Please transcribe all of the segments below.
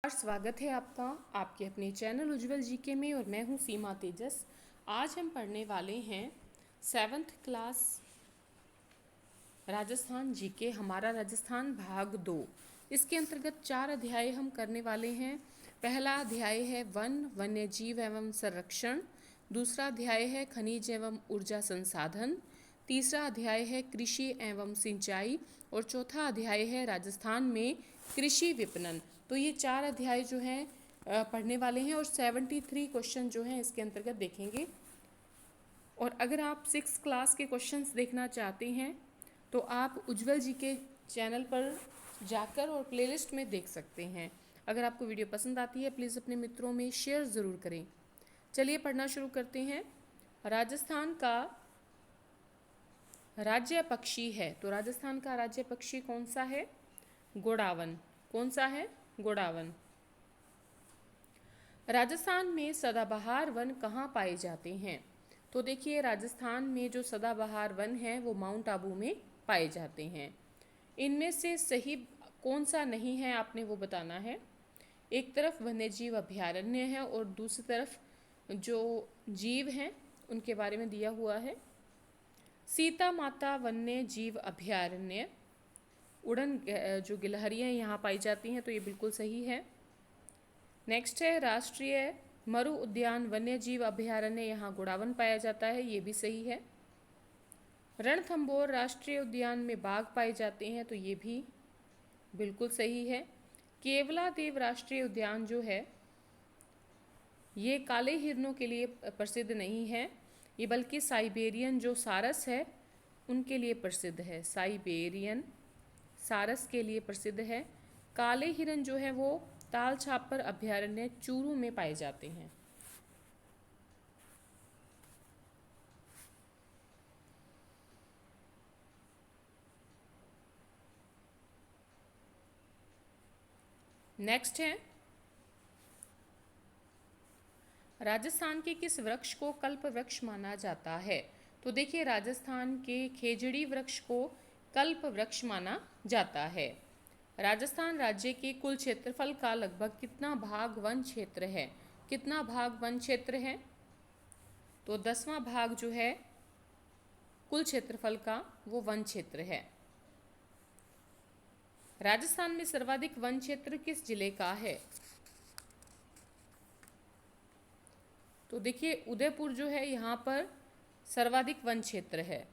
और स्वागत है आपका आपके अपने चैनल उज्जवल जीके में। और मैं हूं सीमा तेजस। आज हम पढ़ने वाले हैं 7th क्लास राजस्थान जीके, हमारा राजस्थान भाग 2। इसके अंतर्गत 4 अध्याय हम करने वाले हैं। पहला अध्याय है वन, वन्य जीव एवं संरक्षण। दूसरा अध्याय है खनिज एवं ऊर्जा संसाधन। तीसरा अध्याय है कृषि एवं सिंचाई। और चौथा अध्याय है राजस्थान में कृषि विपणन। तो ये 4 अध्याय जो हैं पढ़ने वाले हैं और 73 क्वेश्चन जो हैं इसके अंतर्गत देखेंगे। और अगर आप 6 क्लास के क्वेश्चंस देखना चाहते हैं तो आप उज्जवल जी के चैनल पर जाकर और प्लेलिस्ट में देख सकते हैं। अगर आपको वीडियो पसंद आती है प्लीज़ अपने मित्रों में शेयर ज़रूर करें। चलिए पढ़ना शुरू करते हैं। राजस्थान का राज्य पक्षी है, तो राजस्थान का राज्य पक्षी कौन सा है? गोडावन। कौन सा है? गोडावन। राजस्थान में सदाबहार वन कहाँ पाए जाते हैं? तो देखिए, राजस्थान में जो सदाबहार वन है वो माउंट आबू में पाए जाते हैं। इनमें से सही कौन सा नहीं है आपने वो बताना है। एक तरफ वन्यजीव अभयारण्य है और दूसरी तरफ जो जीव हैं उनके बारे में दिया हुआ है। सीता माता वन्य जीव अभयारण्य, उड़न जो गिलहरियाँ यहाँ पाई जाती हैं, तो ये बिल्कुल सही है। नेक्स्ट है राष्ट्रीय मरु उद्यान वन्य जीव अभयारण्य, यहाँ गोडावन पाया जाता है, ये भी सही है। रणथंभौर राष्ट्रीय उद्यान में बाघ पाए जाते हैं, तो ये भी बिल्कुल सही है। केवलादेव राष्ट्रीय उद्यान जो है ये काले हिरणों के लिए प्रसिद्ध नहीं है, ये बल्कि साइबेरियन जो सारस है उनके लिए प्रसिद्ध है। साइबेरियन सारस के लिए प्रसिद्ध है। काले हिरण जो है वो ताल छापर अभयारण्य चूरू में पाए जाते हैं। नेक्स्ट है राजस्थान के किस वृक्ष को कल्प वृक्ष माना जाता है? तो देखिए, राजस्थान के खेजड़ी वृक्ष को कल्प वृक्ष माना जाता है। राजस्थान राज्य के कुल क्षेत्रफल का लगभग कितना भाग वन क्षेत्र है? कितना भाग वन क्षेत्र है? तो 10वां भाग जो है कुल क्षेत्रफल का वो वन क्षेत्र है। राजस्थान में सर्वाधिक वन क्षेत्र किस जिले का है? तो देखिए, उदयपुर जो है यहाँ पर सर्वाधिक वन क्षेत्र है।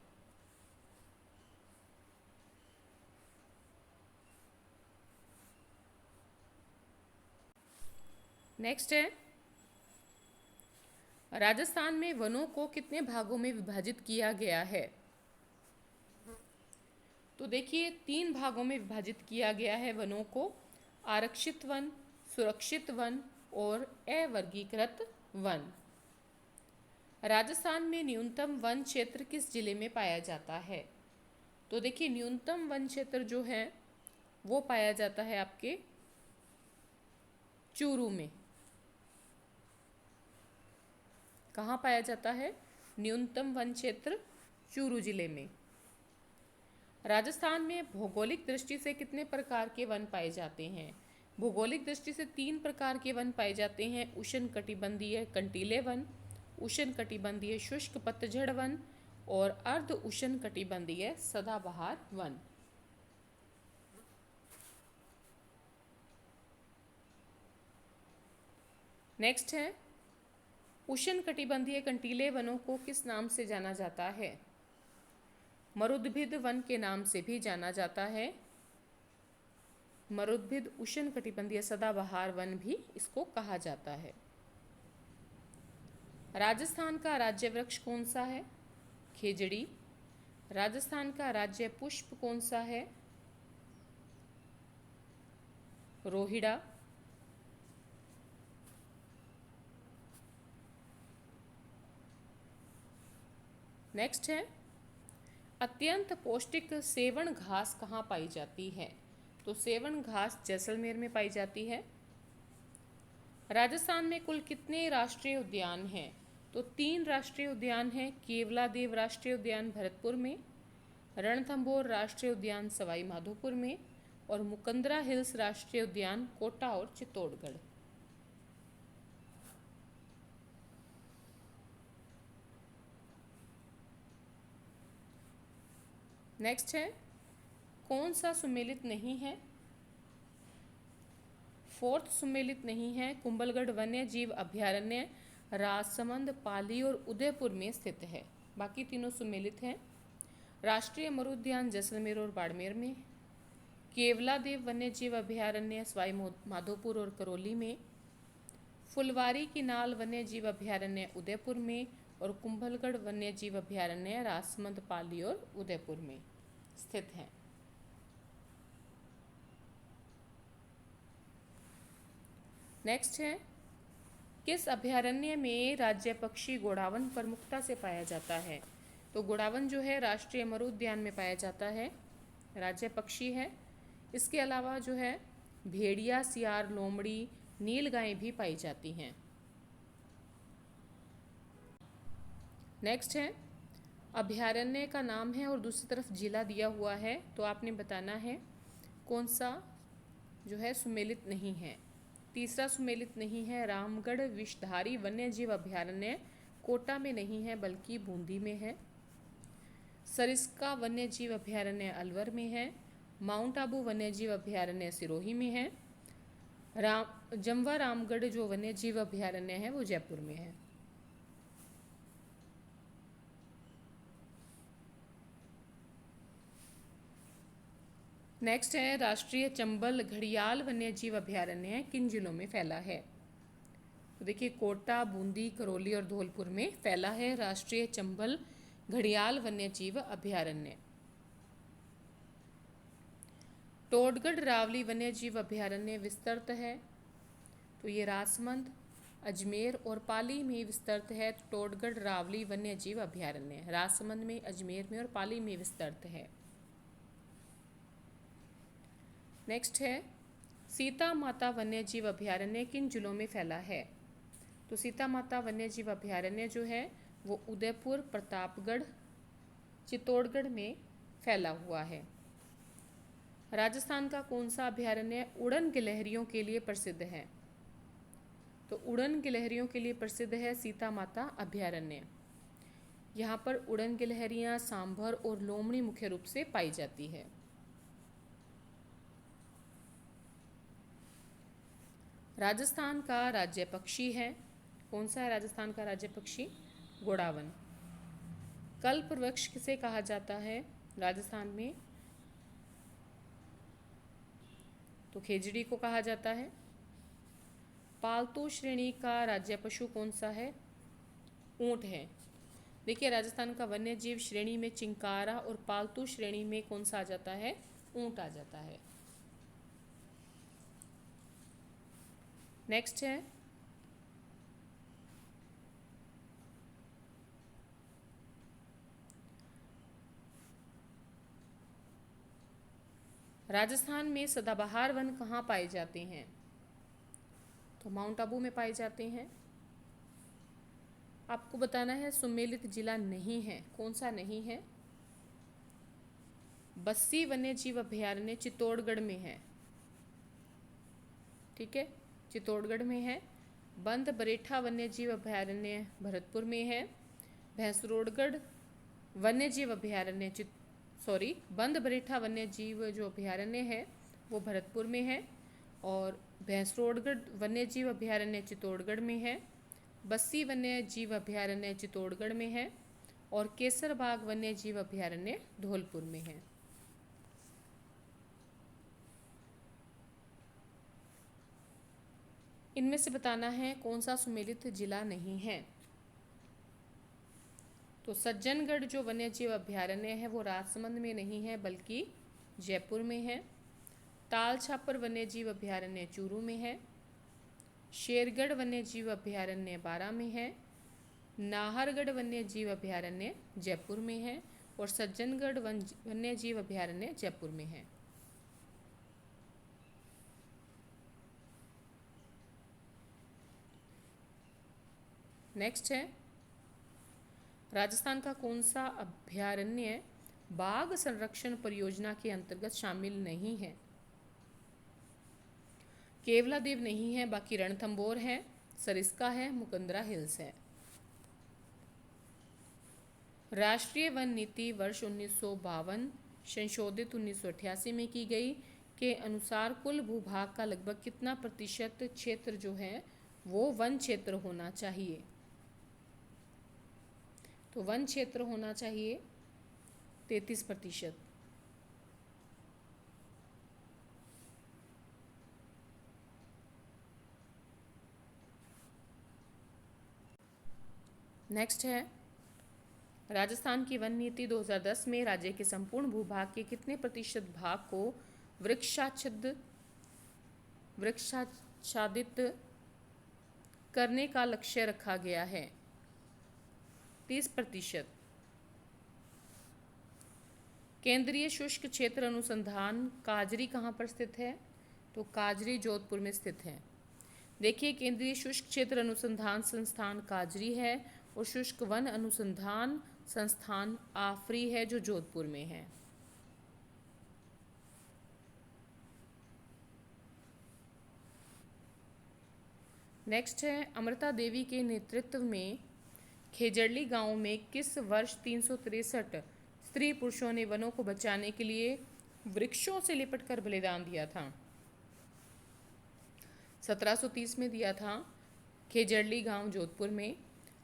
नेक्स्ट है राजस्थान में वनों को कितने भागों में विभाजित किया गया है? तो देखिए, 3 भागों में विभाजित किया गया है वनों को। आरक्षित वन, सुरक्षित वन और अवर्गीकृत वन। राजस्थान में न्यूनतम वन क्षेत्र किस जिले में पाया जाता है? तो देखिए, न्यूनतम वन क्षेत्र जो है वो पाया जाता है आपके चूरू में। कहाँ पाया जाता है न्यूनतम वन क्षेत्र? चूरू जिले में। राजस्थान में भौगोलिक दृष्टि से कितने प्रकार के वन पाए जाते हैं? भौगोलिक दृष्टि से 3 प्रकार के वन पाए जाते हैं। उष्णकटिबंधीय कंटीले वन, उष्णकटिबंधीय शुष्क पतझड़ वन और अर्ध उष्णकटिबंधीय सदाबहार वन। नेक्स्ट है उष्णकटिबंधीय कंटीले वनों को किस नाम से जाना जाता है? मरुद्भिद वन के नाम से भी जाना जाता है। मरुद्भिद उष्णकटिबंधीय सदाबहार वन भी इसको कहा जाता है। राजस्थान का राज्य वृक्ष कौन सा है? खेजड़ी। राजस्थान का राज्य पुष्प कौन सा है? रोहिड़ा। नेक्स्ट है अत्यंत पौष्टिक सेवण घास कहाँ पाई जाती है? तो सेवण घास जैसलमेर में पाई जाती है। राजस्थान में कुल कितने राष्ट्रीय उद्यान हैं? तो 3 राष्ट्रीय उद्यान हैं। केवलादेव राष्ट्रीय उद्यान भरतपुर में, रणथंभौर राष्ट्रीय उद्यान सवाई माधोपुर में और मुकंदरा हिल्स राष्ट्रीय उद्यान कोटा और चित्तौड़गढ़। नेक्स्ट है, कौन सा सुमेलित नहीं है? फोर्थ सुमेलित नहीं है। कुंभलगढ़ वन्य जीव अभयारण्य राजसमंद, पाली और उदयपुर में स्थित है। बाकी तीनों सुमेलित हैं। राष्ट्रीय मरुद्यान जैसलमेर और बाड़मेर में। केवलादेव वन्य जीव अभयारण्य सवाई माधोपुर और करौली में। फुलवारी की नाल वन्य जीव अभयारण्य उदयपुर में। और कुंभलगढ़ वन्य जीव अभयारण्य राजसमंद, पाली और उदयपुर में स्थित हैं। नेक्स्ट है, किस अभयारण्य में राज्य पक्षी गोडावन प्रमुखता से पाया जाता है? तो गोडावन जो है राष्ट्रीय मरु उद्यान में पाया जाता है, राज्य पक्षी है। इसके अलावा जो है भेड़िया, सियार, लोमड़ी, नीलगाय भी पाई जाती हैं। नेक्स्ट है, अभयारण्य का नाम है और दूसरी तरफ जिला दिया हुआ है, तो आपने बताना है कौन सा जो है सुमेलित नहीं है। तीसरा सुमेलित नहीं है रामगढ़ विषधारी वन्य जीव अभयारण्य, कोटा में नहीं है बल्कि बूंदी में है। सरिस्का वन्य जीव अभयारण्य अलवर में है। माउंट आबू वन्य जीव अभयारण्य सिरोही में है। जमवा रामगढ़ जो वन्य जीव अभयारण्य है वो जयपुर में है। नेक्स्ट है, राष्ट्रीय चंबल घड़ियाल वन्य जीव अभयारण्य किन जिलों में फैला है? तो देखिए, कोटा, बूंदी, करौली और धौलपुर में फैला है राष्ट्रीय चंबल घड़ियाल वन्य जीव अभयारण्य। टोडगढ़ रावली वन्य जीव अभयारण्य विस्तृत है, तो ये राजसमंद, अजमेर और पाली में विस्तृत है। टोडगढ़ रावली वन्य जीव अभयारण्य राजसमंद में, अजमेर में और पाली में विस्तृत है। नेक्स्ट है, सीता माता वन्य जीव अभयारण्य किन जिलों में फैला है? तो सीता माता वन्य जीव अभयारण्य जो है वो उदयपुर, प्रतापगढ़, चित्तौड़गढ़ में फैला हुआ है। राजस्थान का कौन सा अभयारण्य उड़न गिलहरियों के लिए प्रसिद्ध है? तो उड़न गिलहरियों के लिए प्रसिद्ध है सीता माता अभयारण्य। यहाँ पर उड़न गिलहरियाँ, सांभर और लोमड़ी मुख्य रूप से पाई जाती है। राजस्थान का राज्य पक्षी है, कौन सा है राजस्थान का राज्य पक्षी? गोडावन। कल्प वृक्ष किसे कहा जाता है राजस्थान में? तो खेजड़ी को कहा जाता है। पालतू श्रेणी का राज्य पशु कौन सा है? ऊंट है। देखिए, राजस्थान का वन्य जीव श्रेणी में चिंकारा और पालतू श्रेणी में कौन सा आ जाता है? ऊंट आ जाता है। नेक्स्ट है, राजस्थान में सदाबहार वन कहाँ पाए जाते हैं? तो माउंट आबू में पाए जाते हैं। आपको बताना है सुमेलित जिला नहीं है, कौन सा नहीं है? बस्सी वन्य जीव अभयारण्य चित्तौड़गढ़ में है, ठीक है, चित्तौड़गढ़ में है। बंद बरेठा वन्य जीव अभयारण्य भरतपुर में है। भैंसरोडगढ़ वन्य जीव अभयारण्य बंद बरेठा वन्य जीव जो अभयारण्य है वो भरतपुर में है। और भैंसरोडगढ़ वन्य जीव अभयारण्य चित्तौड़गढ़ में है। बस्सी वन्य जीव अभयारण्य चित्तौड़गढ़ में है। और केसरबाग वन्य जीव अभयारण्य धौलपुर में है। इनमें से बताना है कौन सा सुमेलित जिला नहीं है। तो सज्जनगढ़ जो वन्य जीव अभयारण्य है वो राजसमंद में नहीं है बल्कि जयपुर में है। ताल छापर वन्य जीव अभयारण्य चूरू में है। शेरगढ़ वन्य जीव अभयारण्य बारा में है। नाहरगढ़ वन्य जीव अभयारण्य जयपुर में है। और सज्जनगढ़ वन्य जीव अभयारण्य जयपुर में है। नेक्स्ट है, राजस्थान का कौन सा अभयारण्य बाघ संरक्षण परियोजना के अंतर्गत शामिल नहीं है? केवला देव नहीं है, बाकी रणथंबोर है, सरिस्का है, मुकंदरा हिल्स है। राष्ट्रीय वन नीति वर्ष 1952 संशोधित 1988 में की गई के अनुसार कुल भूभाग का लगभग कितना प्रतिशत क्षेत्र जो है वो वन क्षेत्र होना चाहिए? तो वन क्षेत्र होना चाहिए 33%। नेक्स्ट है, राजस्थान की वन नीति 2010 में राज्य के संपूर्ण भूभाग के कितने प्रतिशत भाग को वृक्षाच्छादित करने का लक्ष्य रखा गया है? 30%। केंद्रीय शुष्क क्षेत्र अनुसंधान काजरी कहाँ पर स्थित है? तो काजरी जोधपुर में स्थित है। देखिए, केंद्रीय शुष्क क्षेत्र अनुसंधान संस्थान काजरी है और शुष्क वन अनुसंधान संस्थान आफरी है जो जोधपुर में है। नेक्स्ट है, अमृता देवी के नेतृत्व में खेजड़ली गांव में किस वर्ष 363 स्त्री पुरुषों ने वनों को बचाने के लिए वृक्षों से लिपटकर बलिदान दिया था? 1730 में दिया था, खेजड़ली गांव जोधपुर में।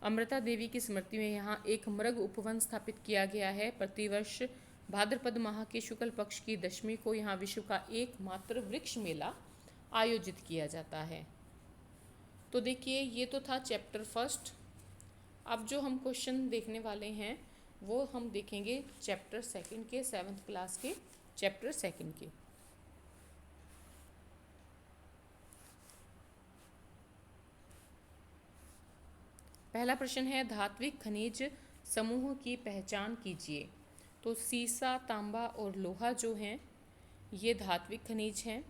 अमृता देवी की स्मृति में यहाँ एक मृग उपवन स्थापित किया गया है। प्रतिवर्ष भाद्रपद माह के शुक्ल पक्ष की दशमी को यहाँ विश्व का एकमात्र वृक्ष मेला आयोजित किया जाता है। तो देखिए, ये तो था चैप्टर फर्स्ट। अब जो हम क्वेश्चन देखने वाले हैं वो हम देखेंगे चैप्टर सेकंड के, 7th क्लास के चैप्टर सेकंड के। पहला प्रश्न है, धात्विक खनिज समूह की पहचान कीजिए। तो सीसा, तांबा और लोहा जो हैं ये धात्विक खनिज हैं।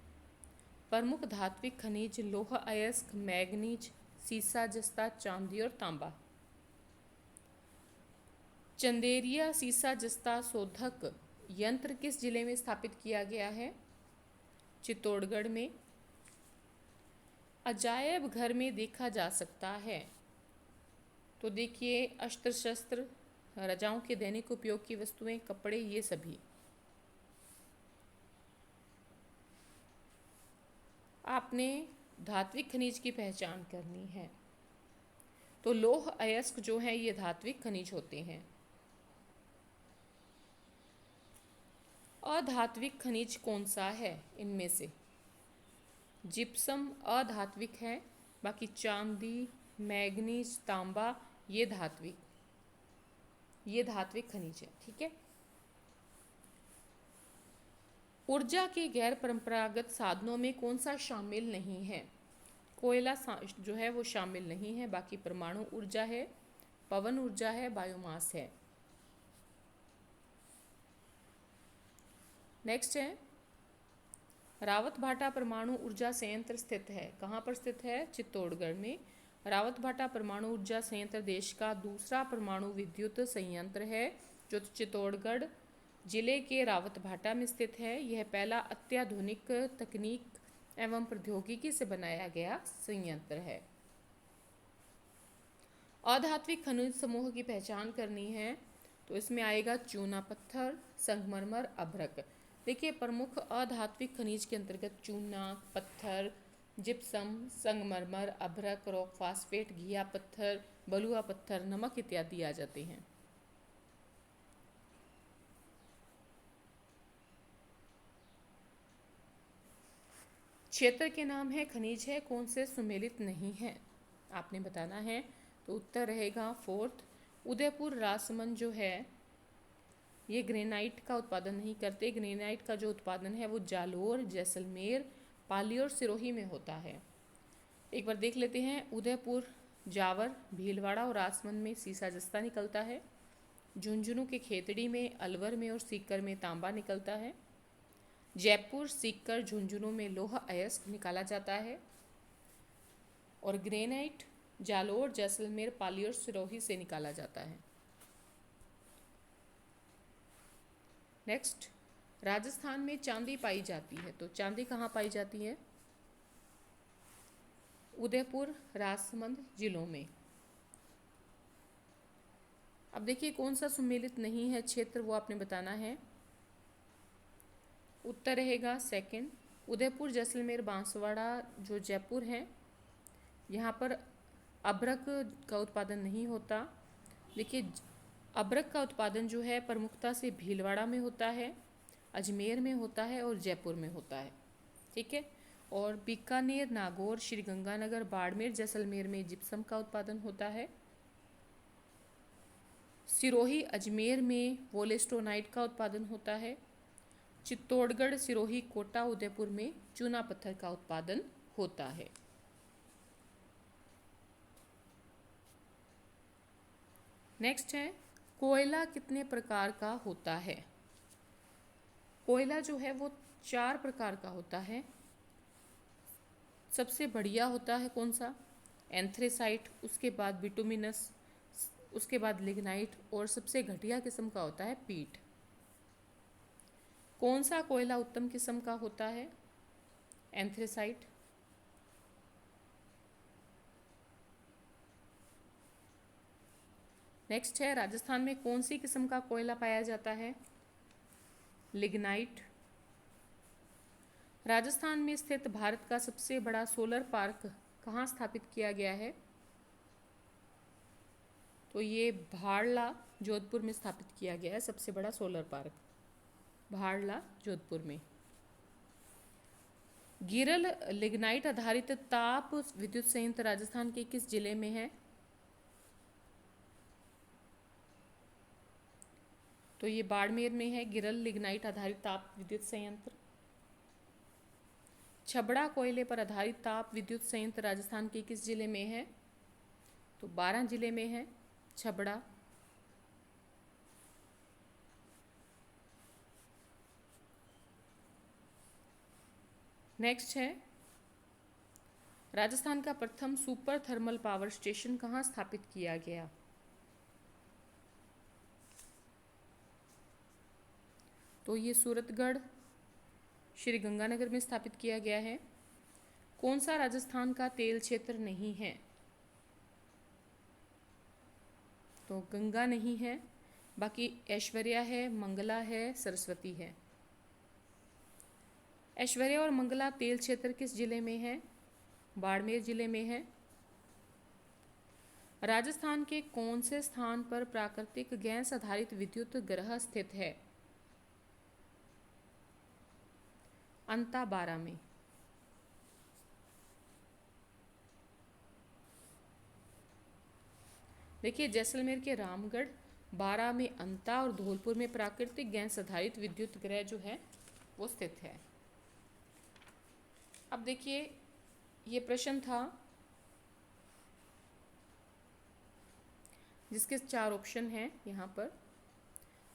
प्रमुख धात्विक खनिज लोह अयस्क, मैग्नीज, सीसा, जस्ता, चांदी और तांबा। चंदेरिया सीसा जस्ता शोधक यंत्र किस जिले में स्थापित किया गया है? चित्तौड़गढ़ में। अजायब घर में देखा जा सकता है। तो देखिए, अस्त्र शस्त्र, रजाओं के दैनिक उपयोग की वस्तुएं, कपड़े, ये सभी। आपने धात्विक खनिज की पहचान करनी है। तो लोह अयस्क जो है ये धात्विक खनिज होते हैं। अधात्विक खनिज कौन सा है इनमें से? जिप्सम अधात्विक है, बाकी चांदी, मैग्नीज, तांबा ये धात्विक खनिज है। ठीक है। ऊर्जा के गैर परंपरागत साधनों में कौन सा शामिल नहीं है? कोयला जो है वो शामिल नहीं है, बाकी परमाणु ऊर्जा है, पवन ऊर्जा है, बायोमास है। नेक्स्ट है, रावतभाटा परमाणु ऊर्जा संयंत्र स्थित है। कहाँ पर स्थित है? चित्तौड़गढ़ में। रावतभाटा परमाणु ऊर्जा संयंत्र देश का दूसरा परमाणु विद्युत संयंत्र है जो चित्तौड़गढ़ जिले के रावतभाटा में स्थित है। यह पहला अत्याधुनिक तकनीक एवं प्रौद्योगिकी से बनाया गया संयंत्र है। अधात्विक खनिज समूह की पहचान करनी है तो इसमें आएगा चूना पत्थर, संगमरमर, अभ्रक। देखिए, प्रमुख अधात्विक खनिज के अंतर्गत चूना पत्थर, जिप्सम, संगमरमर, अभ्रक, रॉक फास्फेट, घिया पत्थर, बलुआ पत्थर, नमक इत्यादि आ जाते हैं। क्षेत्र के नाम है, खनिज है, कौन से सुमेलित नहीं है आपने बताना है। तो उत्तर रहेगा 4th। उदयपुर राजसमंद जो है ये ग्रेनाइट का उत्पादन नहीं करते। ग्रेनाइट का जो उत्पादन है वो जालोर, जैसलमेर, पाली और सिरोही में होता है। एक बार देख लेते हैं। उदयपुर, जावर, भीलवाड़ा और राजसमंद में सीसा जस्ता निकलता है। झुंझुनू के खेतड़ी में, अलवर में और सीकर में तांबा निकलता है। जयपुर, सीकर, झुंझुनू में लोह अयस्क निकाला जाता है। और ग्रेनाइट जालोर, जैसलमेर, पाली और सिरोही से निकाला जाता है। नेक्स्ट, राजस्थान में चांदी पाई जाती है। तो चांदी कहाँ पाई जाती है? उदयपुर, राजसमंद जिलों में। अब देखिए कौन सा सुमेलित नहीं है क्षेत्र, वो आपने बताना है। उत्तर रहेगा सेकंड, उदयपुर, जैसलमेर, बांसवाड़ा जो जयपुर है, यहाँ पर अभ्रक का उत्पादन नहीं होता। देखिए अभ्रक का उत्पादन जो है प्रमुखता से भीलवाड़ा में होता है, अजमेर में होता है और जयपुर में होता है। ठीक है। और बीकानेर, नागौर, श्रीगंगानगर, बाड़मेर, जैसलमेर में जिप्सम का उत्पादन होता है। सिरोही, अजमेर में वोलेस्टोनाइट का उत्पादन होता है। चित्तौड़गढ़, सिरोही, कोटा, उदयपुर में चूना पत्थर का उत्पादन होता है। नेक्स्ट है, कोयला कितने प्रकार का होता है? कोयला जो है वो 4 प्रकार का होता है। सबसे बढ़िया होता है कौन सा? एंथ्रेसाइट, उसके बाद बिटुमिनस, उसके बाद लिग्नाइट और सबसे घटिया किस्म का होता है पीट। कौन सा कोयला उत्तम किस्म का होता है? एंथ्रेसाइट। नेक्स्ट है, राजस्थान में कौन सी किस्म का कोयला पाया जाता है? लिग्नाइट। राजस्थान में स्थित भारत का सबसे बड़ा सोलर पार्क कहाँ स्थापित किया गया है? तो ये भाड़ला, जोधपुर में स्थापित किया गया है सबसे बड़ा सोलर पार्क, भाड़ला, जोधपुर में। गिरल लिग्नाइट आधारित ताप विद्युत संयंत्र राजस्थान के किस जिले में है? तो ये बाड़मेर में है गिरल लिग्नाइट आधारित ताप विद्युत संयंत्र। छबड़ा कोयले पर आधारित ताप विद्युत संयंत्र राजस्थान के किस जिले में है? तो 12 जिले में है छबड़ा। नेक्स्ट है, राजस्थान का प्रथम सुपर थर्मल पावर स्टेशन कहाँ स्थापित किया गया? तो ये सूरतगढ़, श्रीगंगानगर में स्थापित किया गया है। कौन सा राजस्थान का तेल क्षेत्र नहीं है? तो गंगा नहीं है, बाकी ऐश्वर्या है, मंगला है, सरस्वती है। ऐश्वर्या और मंगला तेल क्षेत्र किस जिले में है? बाड़मेर जिले में है। राजस्थान के कौन से स्थान पर प्राकृतिक गैस आधारित विद्युत ग्रह स्थित है? अंता 12 में। देखिए जैसलमेर के रामगढ़, 12 में अंता और धौलपुर में प्राकृतिक गैस आधारित विद्युत ग्रह जो है वो स्थित है। अब देखिए ये प्रश्न था जिसके 4 ऑप्शन हैं यहाँ पर।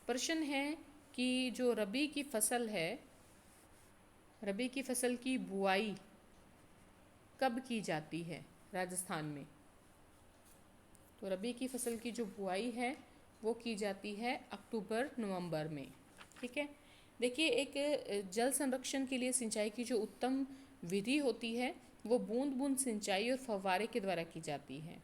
प्रश्न है कि जो रबी की फसल है, रबी की फसल की बुआई कब की जाती है राजस्थान में? तो रबी की फसल की जो बुआई है वो की जाती है अक्टूबर नवंबर में। ठीक है। देखिए एक जल संरक्षण के लिए सिंचाई की जो उत्तम विधि होती है वो बूंद बूंद सिंचाई और फव्वारे के द्वारा की जाती है।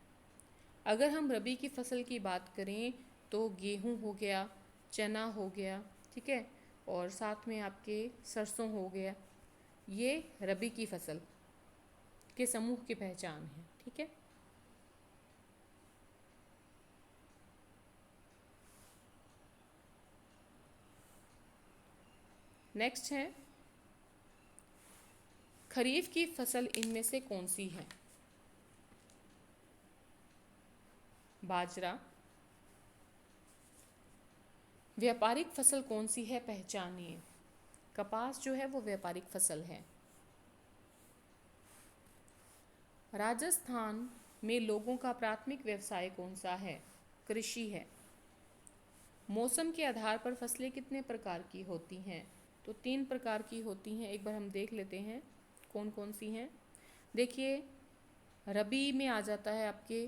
अगर हम रबी की फसल की बात करें तो गेहूं हो गया, चना हो गया, ठीक है, और साथ में आपके सरसों हो गया, ये रबी की फसल के समूह की पहचान है। ठीक है। नेक्स्ट है, खरीफ की फसल इनमें से कौन सी है? बाजरा। व्यापारिक फसल कौन सी है, पहचानिए? कपास जो है वो व्यापारिक फसल है। राजस्थान में लोगों का प्राथमिक व्यवसाय कौन सा है? कृषि है। मौसम के आधार पर फसलें कितने प्रकार की होती हैं? तो 3 प्रकार की होती हैं। एक बार हम देख लेते हैं कौन कौन सी हैं। देखिए रबी में आ जाता है आपके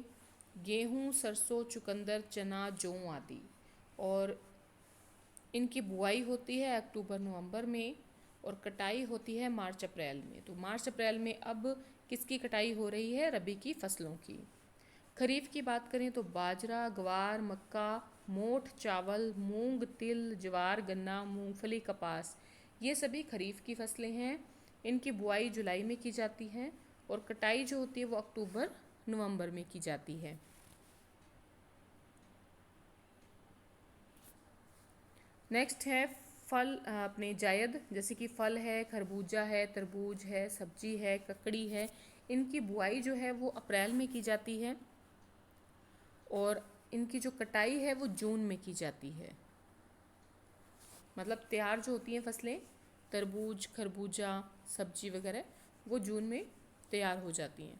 गेहूं, सरसों, चुकंदर, चना, जौ आदि, और इनकी बुआई होती है अक्टूबर नवंबर में और कटाई होती है मार्च अप्रैल में। तो मार्च अप्रैल में अब किसकी कटाई हो रही है? रबी की फसलों की। खरीफ की बात करें तो बाजरा, ग्वार, मक्का, मोठ, चावल, मूंग, तिल, ज्वार, गन्ना, मूंगफली, कपास, ये सभी खरीफ की फसलें हैं। इनकी बुआई जुलाई में की जाती है और कटाई जो होती है वो अक्टूबर नवंबर में की जाती है। नेक्स्ट है फल, अपने जायद, जैसे कि फल है, खरबूजा है, तरबूज है, सब्जी है, ककड़ी है। इनकी बुआई जो है वो अप्रैल में की जाती है और इनकी जो कटाई है वो जून में की जाती है। मतलब तैयार जो होती हैं फसलें, तरबूज, खरबूजा, सब्जी वगैरह, वो जून में तैयार हो जाती हैं।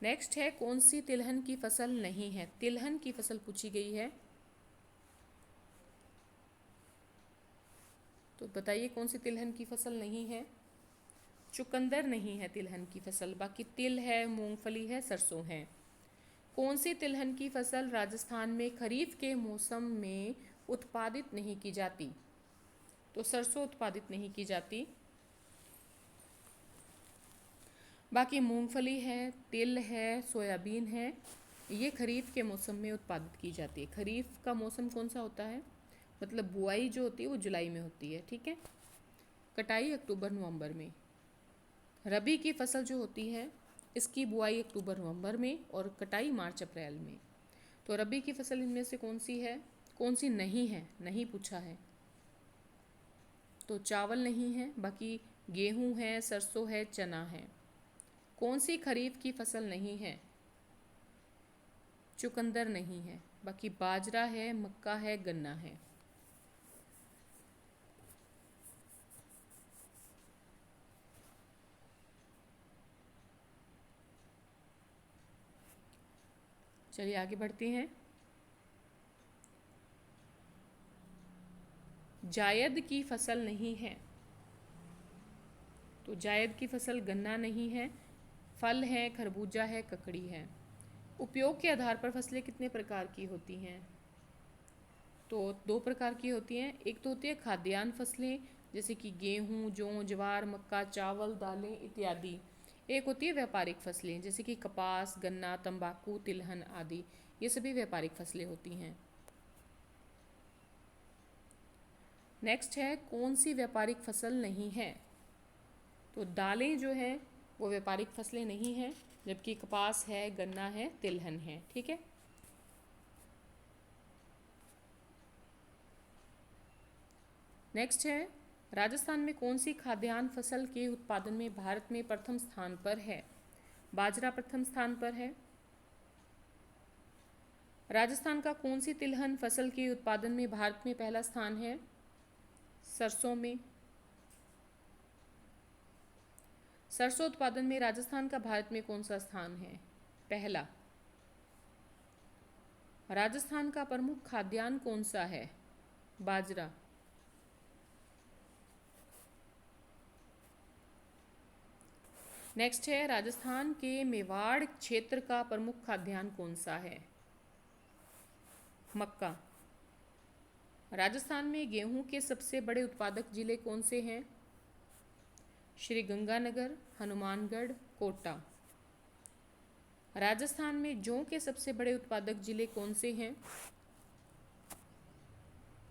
नेक्स्ट है कौन सी तिलहन की फसल नहीं है? तिलहन की फसल पूछी गई है, तो बताइए कौन सी तिलहन की फसल नहीं है? चुकंदर नहीं है तिलहन की फसल, बाकी तिल है, मूंगफली है, सरसों है। कौन सी तिलहन की फसल राजस्थान में खरीफ के मौसम में उत्पादित नहीं की जाती? तो सरसों उत्पादित नहीं की जाती। बाकी मूंगफली है, तिल है, सोयाबीन है, ये खरीफ के मौसम में उत्पादित की जाती है। खरीफ का मौसम कौन सा होता है? मतलब बुआई जो होती है वो जुलाई में होती है, ठीक है। कटाई अक्टूबर नवंबर में। रबी की फसल जो होती है इसकी बुआई अक्टूबर नवंबर में और कटाई मार्च अप्रैल में। तो रबी की फसल इनमें से कौन सी है? कौन सी नहीं है? नहीं पूछा है, तो चावल नहीं है, बाकी गेहूं है, सरसों है, चना है। कौन सी खरीफ की फसल नहीं है? चुकंदर नहीं है, बाकी बाजरा है, मक्का है, गन्ना है। चलिए आगे बढ़ते हैं। जायद की फसल नहीं है, तो जायद की फसल गन्ना नहीं है। फल है, खरबूजा है, ककड़ी है। उपयोग के आधार पर फसलें कितने प्रकार की होती हैं? तो दो प्रकार की होती हैं। एक तो होती है खाद्यान्न फसलें, जैसे कि गेहूं, जौ, ज्वार, मक्का, चावल, दालें इत्यादि। एक होती है व्यापारिक फसलें, जैसे कि कपास, गन्ना, तंबाकू, तिलहन आदि, ये सभी व्यापारिक फसलें होती हैं। नेक्स्ट है कौन सी व्यापारिक फसल नहीं है? तो दालें जो है वो व्यापारिक फसलें नहीं हैं, जबकि कपास है, गन्ना है, तिलहन है, ठीक है। नेक्स्ट है राजस्थान में कौन सी खाद्यान्न फसल के उत्पादन में भारत में प्रथम स्थान पर है? बाजरा प्रथम स्थान पर है। राजस्थान का कौन सी तिलहन फसल के उत्पादन में भारत में पहला स्थान है? सरसों में। सरसों उत्पादन में राजस्थान का भारत में कौन सा स्थान है? पहला। राजस्थान का प्रमुख खाद्यान्न कौन सा है? बाजरा। नेक्स्ट है राजस्थान के मेवाड़ क्षेत्र का प्रमुख खाद्यान्न कौन सा है? मक्का। राजस्थान में गेहूं के सबसे बड़े उत्पादक जिले कौन से हैं? श्री गंगानगर, हनुमानगढ़, कोटा। राजस्थान में जौ के सबसे बड़े उत्पादक जिले कौन से हैं?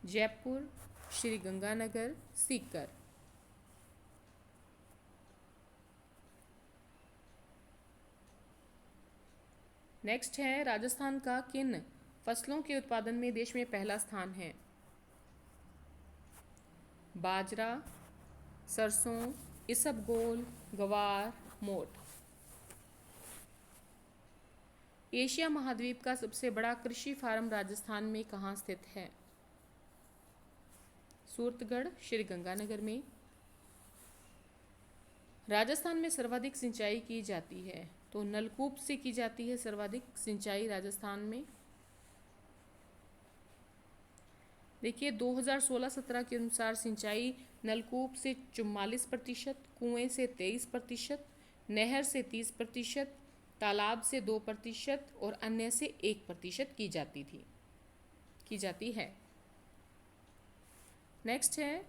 जयपुर, श्री गंगानगर, सीकर। नेक्स्ट है राजस्थान का किन फसलों के उत्पादन में देश में पहला स्थान है? बाजरा, सरसों, इसबगोल, ग्वार, मोठ। एशिया महाद्वीप का सबसे बड़ा कृषि फार्म राजस्थान में कहाँ स्थित है? सूरतगढ़, श्री गंगानगर में। राजस्थान में सर्वाधिक सिंचाई की जाती है, तो नलकूप से की जाती है सर्वाधिक सिंचाई राजस्थान में। देखिए 2016-17 के अनुसार सिंचाई नलकूप से 44%, कुएं से 23%, नहर से 30%, तालाब से 2% और अन्य से 1% की जाती है। नेक्स्ट है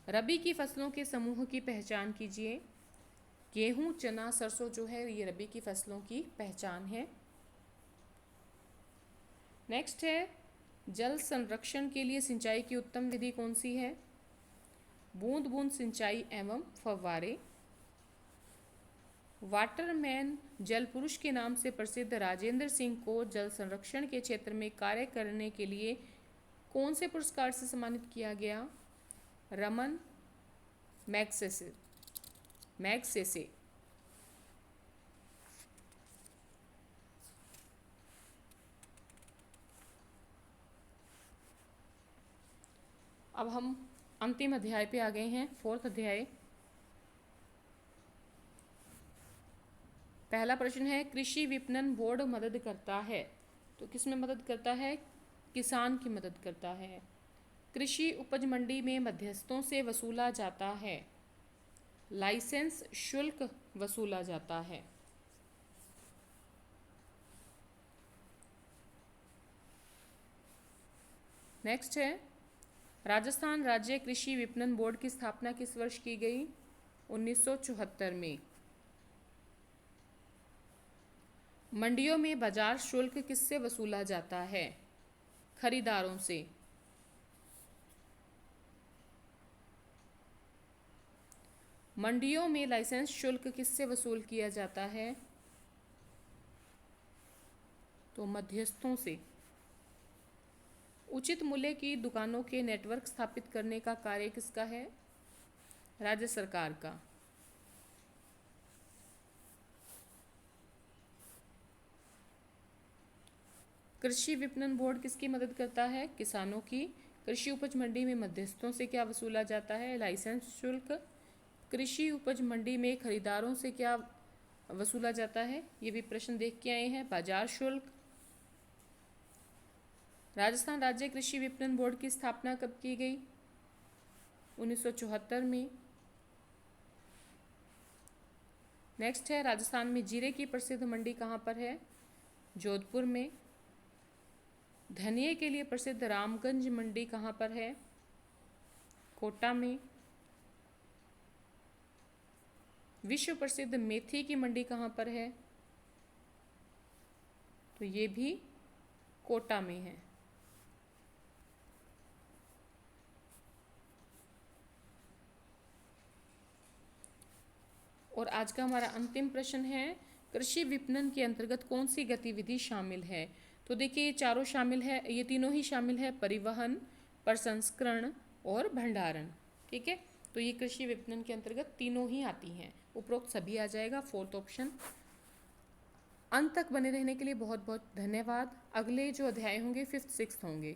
रबी की फसलों के समूह की पहचान कीजिए। गेहूं, चना, सरसों जो है ये रबी की फसलों की पहचान है। नेक्स्ट है जल संरक्षण के लिए सिंचाई की उत्तम विधि कौन सी है? बूंद बूंद सिंचाई एवं फव्वारे। वाटरमैन जल पुरुष के नाम से प्रसिद्ध राजेंद्र सिंह को जल संरक्षण के क्षेत्र में कार्य करने के लिए कौन से पुरस्कार से सम्मानित किया गया? रमन मैग्सेसे। अब हम अंतिम अध्याय पे आ गए हैं, 4th अध्याय। पहला प्रश्न है कृषि विपणन बोर्ड मदद करता है, तो किसमें मदद करता है? किसान की मदद करता है। कृषि उपज मंडी में मध्यस्थों से वसूला जाता है, लाइसेंस शुल्क वसूला जाता है। नेक्स्ट है राजस्थान राज्य कृषि विपणन बोर्ड की स्थापना किस वर्ष की गई? 1974 में। मंडियों में बाजार शुल्क किससे वसूला जाता है? खरीदारों से। मंडियों में लाइसेंस शुल्क किससे वसूल किया जाता है? तो मध्यस्थों से। उचित मूल्य की दुकानों के नेटवर्क स्थापित करने का कार्य किसका है? राज्य सरकार का। कृषि विपणन बोर्ड किसकी मदद करता है? किसानों की। कृषि उपज मंडी में मध्यस्थों से क्या वसूला जाता है? लाइसेंस शुल्क। कृषि उपज मंडी में खरीदारों से क्या वसूला जाता है? ये भी प्रश्न देख के आए हैं, बाजार शुल्क। राजस्थान राज्य कृषि विपणन बोर्ड की स्थापना कब की गई? 1974 में। नेक्स्ट है राजस्थान में जीरे की प्रसिद्ध मंडी कहाँ पर है? जोधपुर में। धनिये के लिए प्रसिद्ध रामगंज मंडी कहाँ पर है? कोटा में। विश्व प्रसिद्ध मेथी की मंडी कहाँ पर है? तो ये भी कोटा में है। और आज का हमारा अंतिम प्रश्न है कृषि विपणन के अंतर्गत कौन सी गतिविधि शामिल है? तो देखिए ये चारों शामिल है, ये तीनों ही शामिल है, परिवहन, प्रसंस्करण और भंडारण। ठीक है, तो ये कृषि विपणन के अंतर्गत तीनों ही आती हैं, उपरोक्त सभी आ जाएगा, 4th ऑप्शन। अंत तक बने रहने के लिए बहुत बहुत धन्यवाद। अगले जो अध्याय होंगे 5th 6th होंगे।